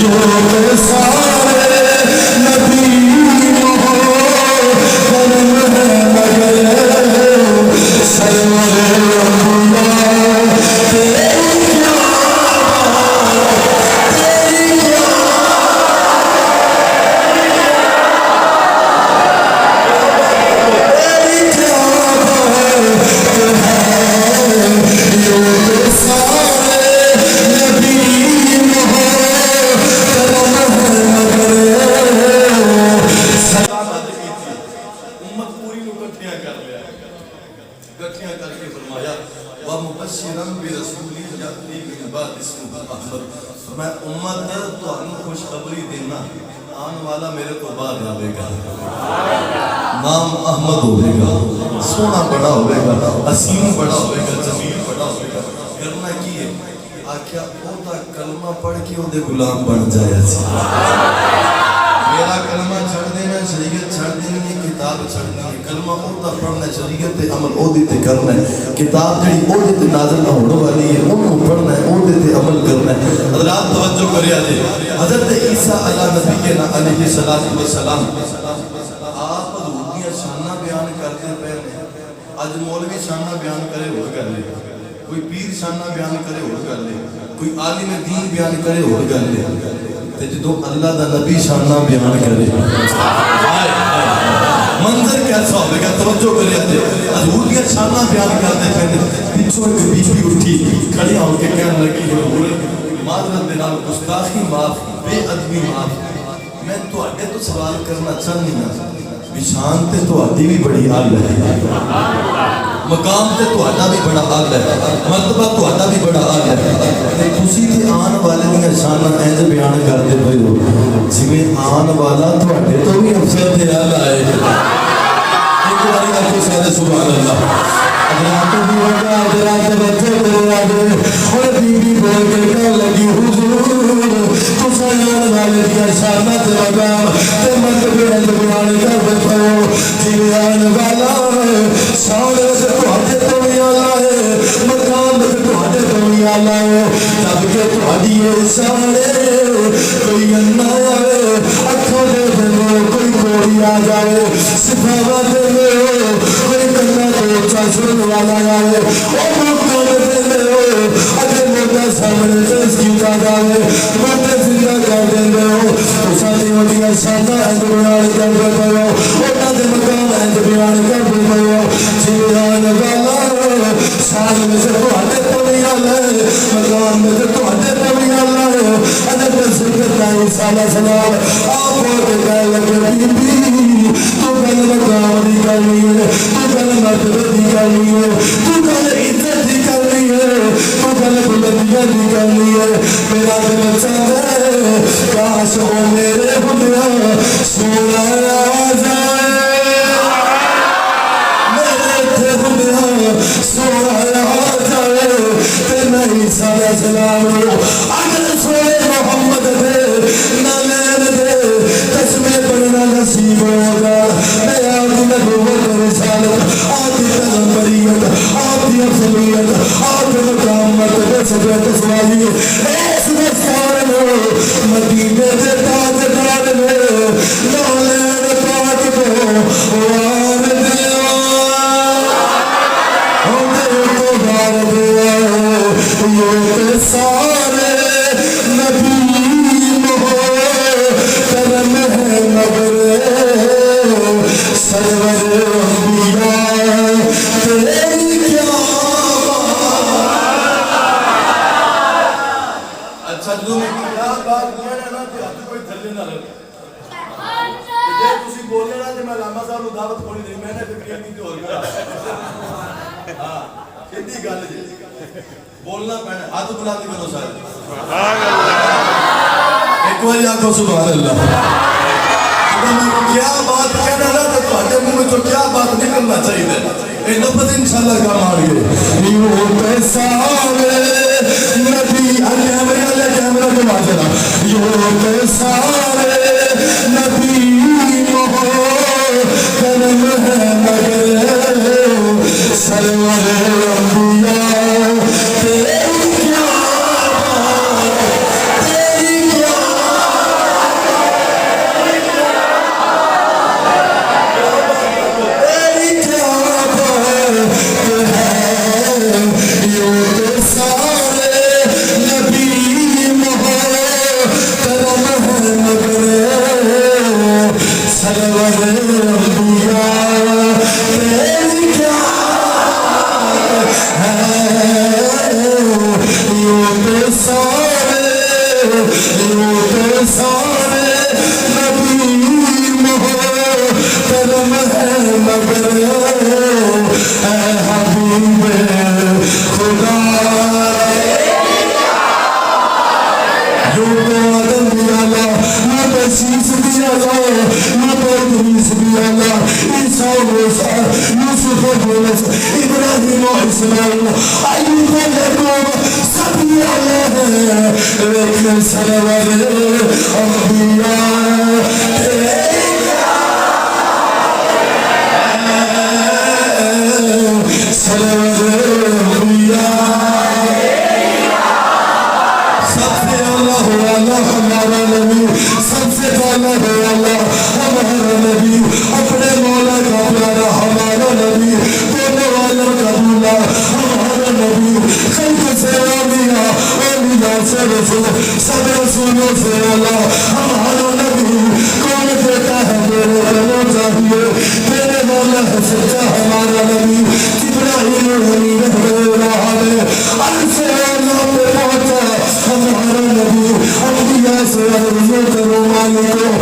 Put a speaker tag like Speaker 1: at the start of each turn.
Speaker 1: یہ سارے نبی کرم ہے مگر سرور انبیاء تیری کیا میں امت تو خوشخبری دینا آن والا میرے تو بعد آئے گا نام احمد ہوئے گا سونا بڑا ہوئے گا حسین بڑا ہوئے گا جمیل بڑا ہوئے گا کرنا کی ہے آکھیا اوہ کلمہ پڑھ کے وہ دے غلام بن جائے میرا کلمہ چھڑ دینا شریعت چھڑ دینی کتاب چھڑ دینی کلمہ اوہ پڑھنا شریعت عمل او دیتے کرنا ہے کتاب جڑی او دیتے نازل نہ ہونے والی ہے انہوں پڑھنا ہے او دیتے عمل کرنا ہے حضرات توجہ کرے آجے حضرت عیسیٰ علیہ السلام آپ حضور شانہ بیان کرتے پہلے آج مولوی شانہ بیان کرے ہو کر لے کوئی پیر شانہ بیان کرے ہو کر لے کوئی عالم دین بیان کرے ہو کر لے تے جدو اللہ دا نبی شانہ بیان کرے منظر کیسا ہوئے گا توجہ کرے آتے حضور کی شانہ بیان کرتے پہلے پیچھو ایک بی بی اٹھی کھڑی ہوں کے کہنے لگی حضور معذرت دینا گستاخی معاف بے ادبی معاف میں تو آگے تو سوال کرنا چاہنی نا شان تے تو آدھی بھی بڑی حال ہے مقام تے تو آدھا بھی بڑا حال ہے مرتبہ تو آدھا بھی بڑا حال ہے تسی تے آن والے دیا شانہ اینج بیان کرتے بھئی ہو جویں آن والا تو آدھے تو بھی افسر تے حال آئے ایک باری آپ سارے سبحان اللہ حضرات بھی ہوگا حضرات بچے کرے آگے اور بی بی بول کے کہا لگی حضور تو سیان والے دیا شانہ تے مقام تے مرتبہ اینج بیان کرتے پہو جیان والا شان سے تو آدھے تو بھی آلہ ہے مقام سے تو آدھے تو بھی آلہ ہے جب کہ تو آدھیے سارے کوئی انہ آئے اکھوں دے دے کوئی کوئی آ جائے صفحہ دے دے کوئی کرنا تو چاشن والا آئے اور مقام دے دے اگر موٹا سامنے سے اس کی جائے موٹے زندہ کر دے دے تو ساتھی ہوتیا شانہ ہے بیان کر دے پہو موٹا دے مقام ہے بیان کر دے پہو جیان والا شان میں سے تو آدھے تو بھی آلہ ہے مقام میں سے تو آدھے تو بھی آلہ ہے حضرت سکرت عیسیٰ علیہ السلام آپ ہوتے کہہ لگے بی بی تو کل مقام دی کرنی ہے تو کل مرتبہ دی کرنی ہے تو کل عزت دی کرنی ہے تو کل بلندیاں دی کرنی ہے میرا دل چاہتا ہے کاش وہ میرے ہمراں سونا آ جائے میرے تھے ہمراں سونا آ جائے تے میں عیسیٰ علیہ السلام اگر سوئے محمد دے نہ لین دے تسمے پڑھنا نصیب ہوگا میں آدھی نبوت رسالت آدھی پیغمبریت آدھی افضلیت آدھی مقامت بسجت سوالی ایس دستار میں مدینے دے تاجدار میں نالین پاک کو وار دیا ہوتے تو دار دیا یہ سارے نبی کرم ہے مگر سرور انبیاء تیری کیا اچھا جو میں کیا بات کہنا نا کہ آپ کوئی تھلے نہ لگے یہ تسی بولنے نا کہ میں علامہ صاحب کو دعوت کھولی نہیں میں نے فکر نہیں تو ہو گیا ہاں کتنی گل جی بولنا پہنے ہاتھ بلاتی کرو سارے سبحان اللہ ایک بار آنکھوں سبحان اللہ کیا بات کہنا نا تو آجے منہ میں تو کیا بات نکلنا چاہیے اے نفت انشاءاللہ کا مانگے یوں پیسارے نبی اللہ کیمرہ کو ماجرہ یوں پیسارے نبی کرم ہے مگر سرور انبیاء تیری کیا
Speaker 2: سارے نبی محترم ہے مگر اے حبیب خدا شیش بھی اللہ یا پردیس بھی اللہ عیسیٰ و موسیٰ یوسف و یونس ابراہیم و اسماعیل ایوب و یعقوب سبھی اللہ ہے لیکن سرور انبیاء سرور انبیاء سب سے اللہ ہو اللہ ہمارا نبی سب سے پہلا ہے اللہ ہمارا نبی اپنے مولا کا پیارا ہمارا نبی دونوں عالم کا مولا ہمارا نبی خلق سے اولیاء اولیاء سے رسول سب رسولوں سے اللہ ہمارا نبی کون دیتا ہے میرے علموں چاہیے میرے مولا ہے سچا ہمارا نبی ابراہیم الحمید سے اللہ پہ پہنچا ہمارا نبی انبیاء سے عرض کرو مالکو